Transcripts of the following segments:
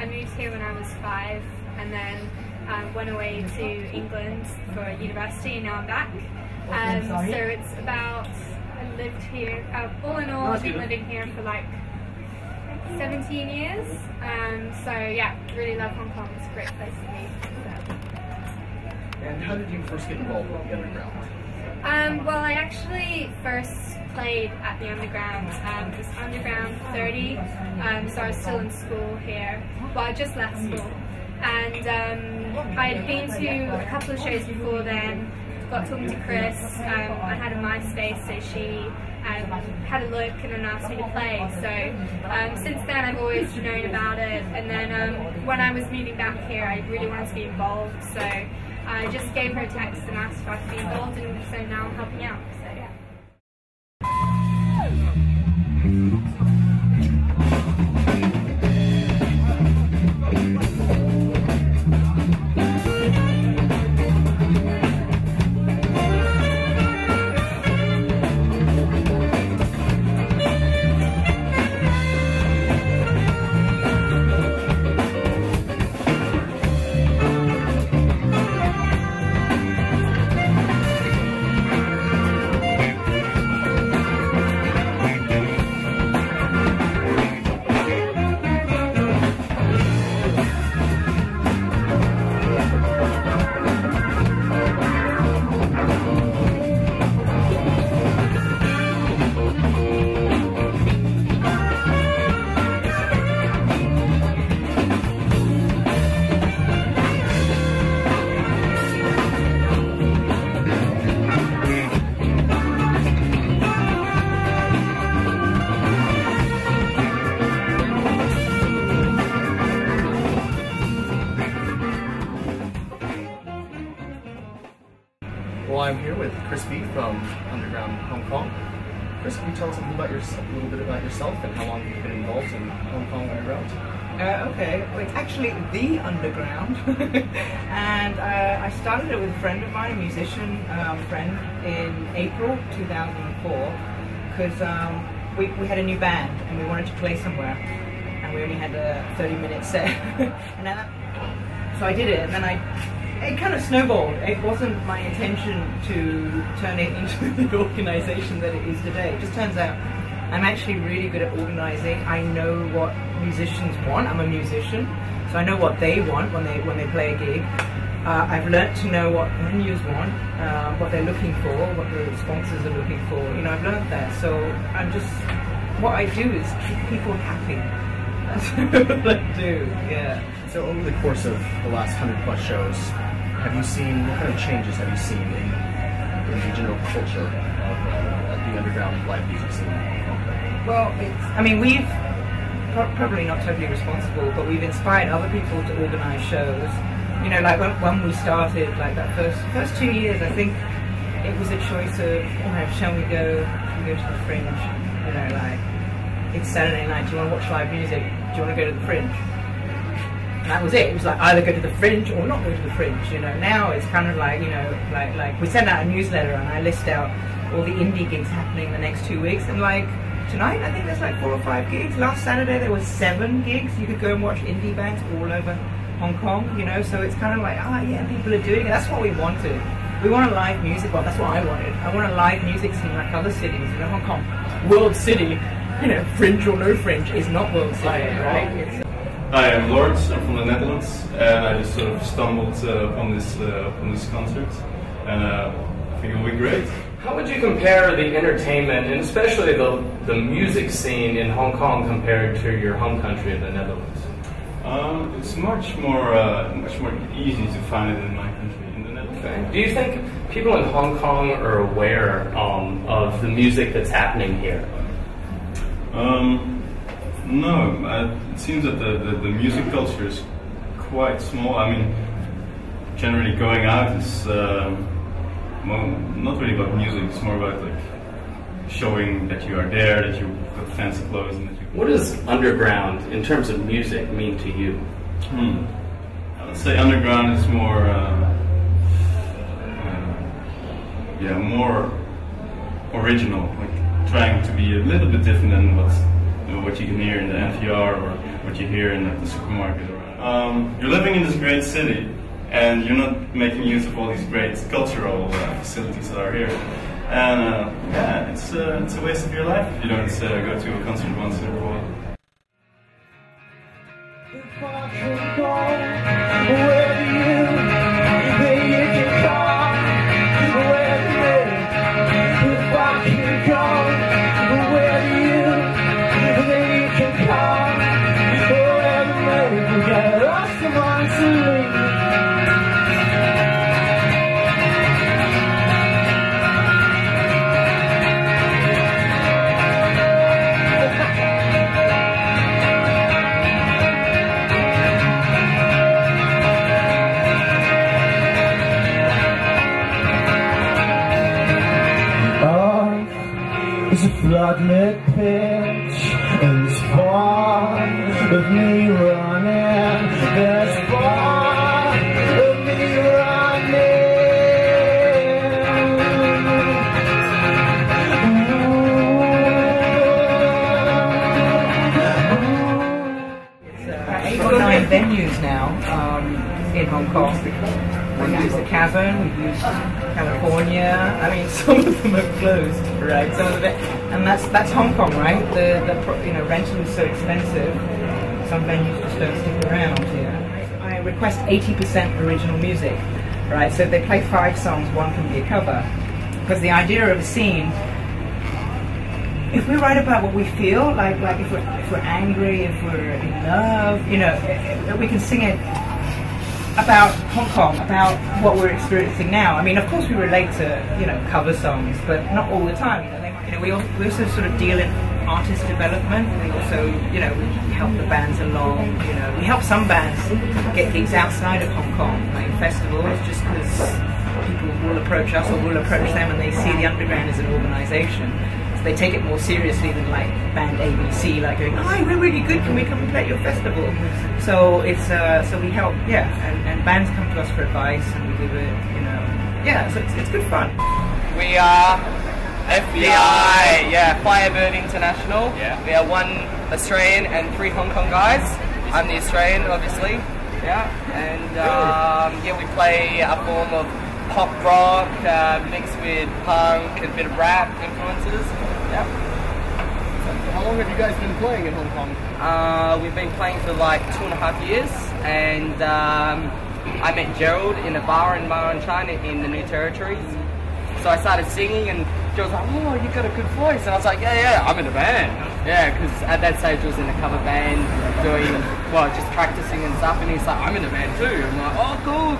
moved here when I was 5 and then went away to England for university and now I'm back. So it's about, I lived here, all in all I've been living here for like 17 years. So yeah, really love Hong Kong, it's a great place to be. And how did you first get involved with the Underground? Well, I actually first played at the Underground. It was Underground 30, so I was still in school here. Well, I just left school. And I had been to a couple of shows before then, got talking to Chris. I had a MySpace, so she had a look and then asked me to play. So since then I've always known about it. And then when I was moving back here, I really wanted to be involved. So I just gave her a text and asked if I could be involved, and so now I'm helping out. So yeah. Well, I'm here with Chris B from Underground Hong Kong. Chris, can you tell us a little bit about yourself and how long you've been involved in Hong Kong Underground? Okay, well, it's actually the Underground, and I started it with a friend of mine, a musician friend, in April 2004, because we had a new band and we wanted to play somewhere, and we only had a 30-minute set, and so I did it, and then it kind of snowballed. It wasn't my intention to turn it into the organisation that it is today. It just turns out I'm actually really good at organising. I know what musicians want. I'm a musician, so I know what they want when they play a gig. I've learnt to know what venues want, what they're looking for, what the sponsors are looking for. You know, I've learnt that. So what I do is keep people happy. That's what I do. Yeah. So over the course of the last 100+ shows, what kind of changes have you seen in the general culture of the underground live music scene? Well, we've probably not totally responsible, but we've inspired other people to organise shows. You know, like when we started, like that first 2 years, I think it was a choice of, you know, shall we go to the Fringe? You know, like, it's Saturday night, do you want to watch live music? Do you want to go to the Fringe? And that was it. It was like either go to the Fringe or not go to the Fringe. You know, now it's kind of like, you know, like we send out a newsletter and I list out all the indie gigs happening the next 2 weeks, and like tonight I think there's like 4 or 5 gigs. Last Saturday there were 7 gigs. You could go and watch indie bands all over Hong Kong, you know, so it's kind of like, yeah, people are doing it. That's what we wanted. We want a live music, well, that's what I wanted. I want a live music scene like other cities, you know, Hong Kong, World City, you know, Fringe or no Fringe is not World City, right? Hi, I'm Lawrence. I'm from the Netherlands, and I just sort of stumbled upon this concert, and I think it'll be great. How would you compare the entertainment, and especially the music scene in Hong Kong compared to your home country of the Netherlands? It's much more easy to find it in my country, in the Netherlands. Okay. Do you think people in Hong Kong are aware of the music that's happening here? No, it seems that the music culture is quite small. I mean, generally going out is well, not really about music. It's more about like showing that you are there, that you've got fancy clothes, and that you. What does underground, in terms of music, mean to you? I would say underground is more, more original, like trying to be a little bit different than what you can hear in the NPR or what you hear in the supermarket. You're living in this great city, and you're not making use of all these great cultural facilities that are here. And yeah, it's a waste of your life if you don't go to a concert once in a while. There's a floodlit pitch, and there's far of me running. There's far of me running. It's 8 or 9 venues now in Hong Kong. We've used the Cavern, we've used California. I mean, some of them are closed, right? Some of them, and that's Hong Kong, right? Rental is so expensive. Some venues just don't stick around here. I request 80% original music, right? So if they play 5 songs, 1 can be a cover. Because the idea of a scene, if we write about what we feel, like if we're angry, if we're in love, we can sing it about Hong Kong, about what we're experiencing now. I mean, of course we relate to, cover songs, but not all the time. We also sort of deal in artist development. We also, we help the bands along, we help some bands get gigs outside of Hong Kong, like festivals, just because people will approach us or we'll approach them and they see the Underground as an organisation. So they take it more seriously than like band ABC, like going, "Hi, we're really good, can we come and play at your festival?" So it's so we help, and bands come to us for advice, and we give it, so it's good fun. We are FBI, Firebird International. Yeah. We are 1 Australian and 3 Hong Kong guys. I'm the Australian, obviously. Yeah, and we play a form of pop rock mixed with punk and a bit of rap influences. Yeah. How long have you guys been playing in Hong Kong? We've been playing for like 2.5 years, and I met Gerald in a bar in Ma On Shan in the New Territories. So I started singing, and Gerald was like, "Oh, you got a good voice," and I was like, "Yeah, I'm in a band." Yeah, because at that stage I was in a cover band just practicing and stuff, and he's like, "I'm in a band too." I'm like, "Oh,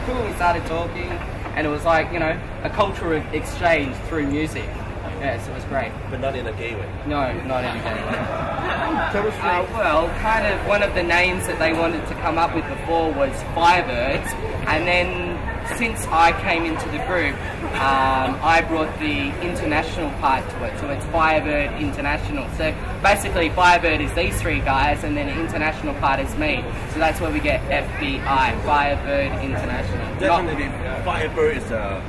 cool." We started talking, and it was like, a cultural exchange through music. Yeah, so it was great. But not in a gay way? No, not in a gay way. Kind of one of the names that they wanted to come up with before was Firebirds, and then since I came into the group, I brought the international part to it, so it's Firebird International. So basically Firebird is these 3 guys, and then the international part is me. So that's where we get FBI, Firebird International. Definitely, Firebird is a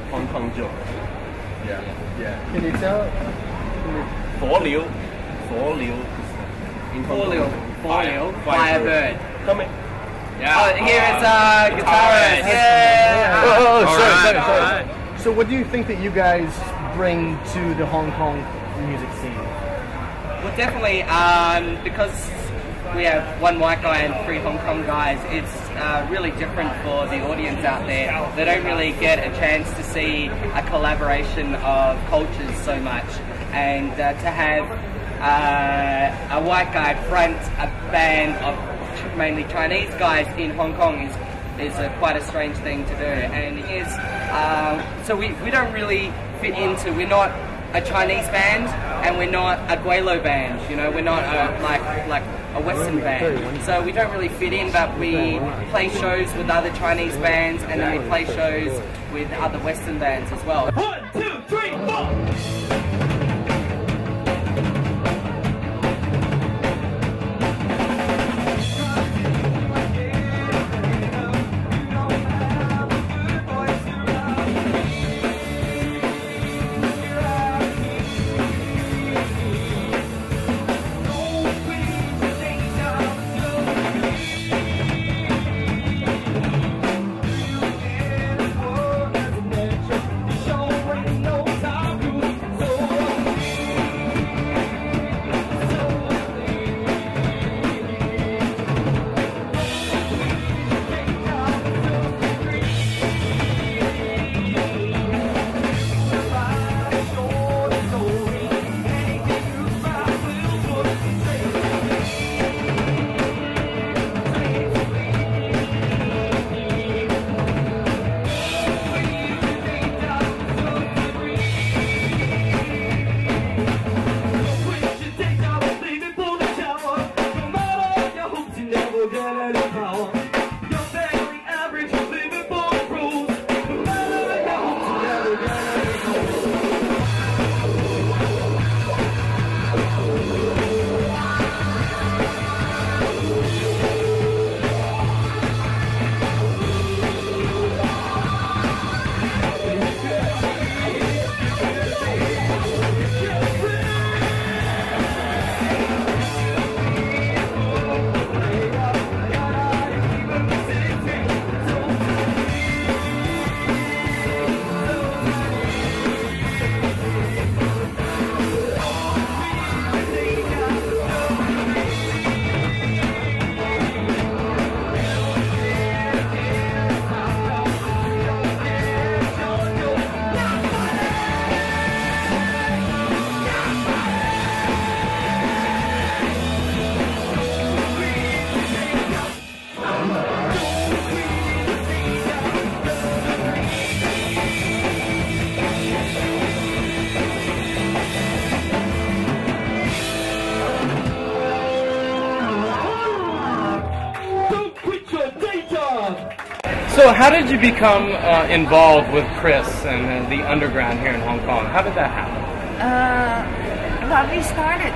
Hong Kong joke. Yeah. Can you tell? 火鳥 Firebird. Coming. Yeah. Here is guitarist. Yeah. Sorry. So what do you think that you guys bring to the Hong Kong music scene? Well, definitely, because we have 1 white guy and 3 Hong Kong guys, it's really different for the audience out there. They don't really get a chance to see a collaboration of cultures so much, and to have a white guy front a band of mainly Chinese guys in Hong Kong is quite a strange thing to do. And so we don't really fit into, we're not a Chinese band, and we're not a Guelo band, we're not like a Western band. So we don't really fit in, but we play shows with other Chinese bands, and then we play shows with other Western bands as well. 1, 2, 3, 4! So how did you become involved with Chris and the underground here in Hong Kong? How did that happen? Well, we started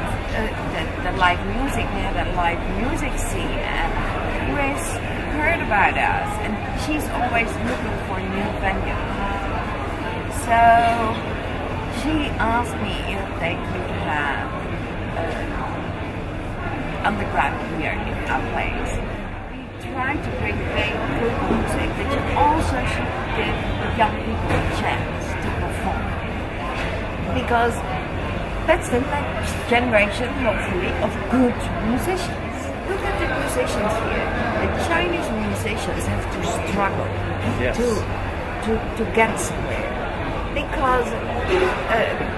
the live music, the live music scene, and Chris heard about us, and she's always looking for new venues. So she asked me if they could have underground here in our place. We tried to bring good music, but you also should give young people a chance to perform, because that's the next generation, hopefully, of good musicians. Look at the musicians here. The Chinese musicians have to struggle to get somewhere, because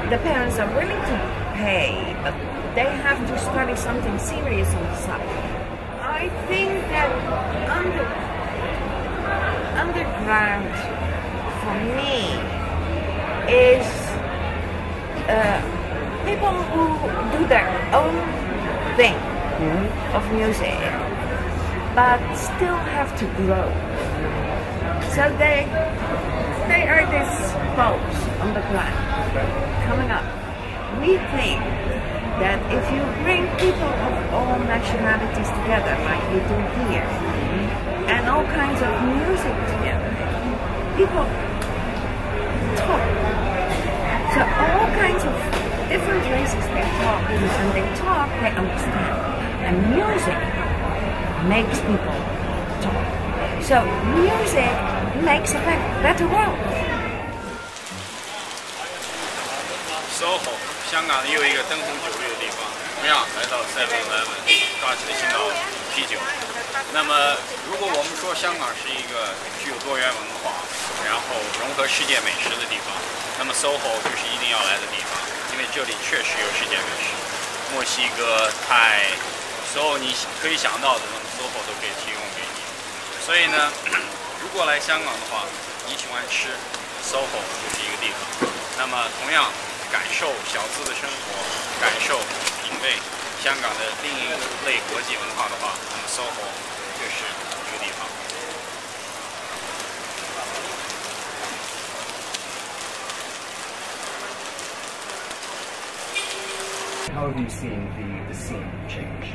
the parents are willing to pay, but they have to study something serious on the side. I think that underground, for me, is people who do their own thing of music, but still have to grow. So they are these folks on the ground coming up. We think that if you bring people of all nationalities together, like we do here, and all kinds of music together, people talk. So all kinds of different races they talk, and they talk, they understand. And music makes people talk. So music makes a better world. SOHO， 香港又一个灯红酒绿的地方，同样来到 7-Eleven 抓起了青岛啤酒。那么，如果我们说香港是一个具有多元文化，然后融合世界美食的地方，那么 SOHO 就是一定要来的地方，因为这里确实有世界美食，墨西哥、泰，所有你可以想到的，那么 SOHO 都可以提供给你。所以呢，如果来香港的话，你喜欢吃 SOHO 就是一个地方。那么同样。感受小资的生活，感受品味香港的另一类国际文化的话，那么 SOHO 就是一个地方。How have you seen the scene change?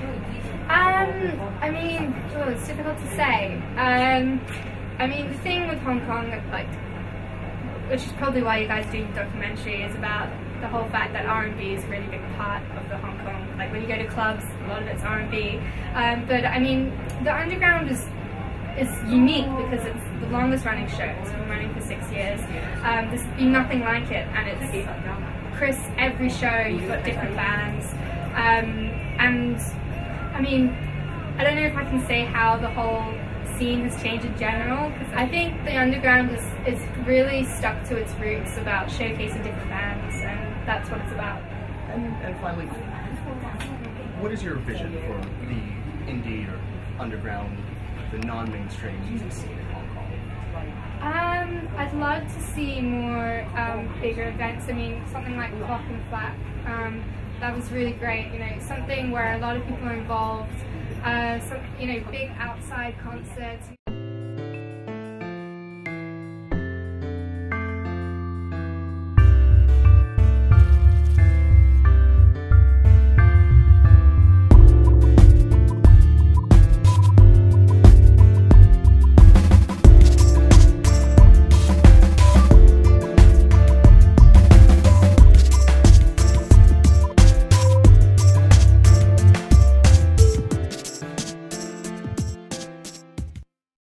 I mean, well, it's difficult to say. I mean, the thing with Hong Kong, like, which is probably why you guys do the documentary, is about the whole fact that R&B is a really big part of the Hong Kong. Like when you go to clubs, a lot of it's R&B. But I mean, the underground is unique because it's the longest running show. It's been running for 6 years. There's been nothing like it, and it's Chris. Every show you've got different bands, and I mean, I don't know if I can say how the whole scene has changed in general, because I think the underground is really stuck to its roots about showcasing different bands, and that's what it's about. And finally, what is your vision for the indie or underground, the non-mainstream music scene in Hong Kong? I'd love to see more bigger events. I mean, something like Clock and Flap. That was really great. You know, something where a lot of people are involved. Some, you know, big outside concerts.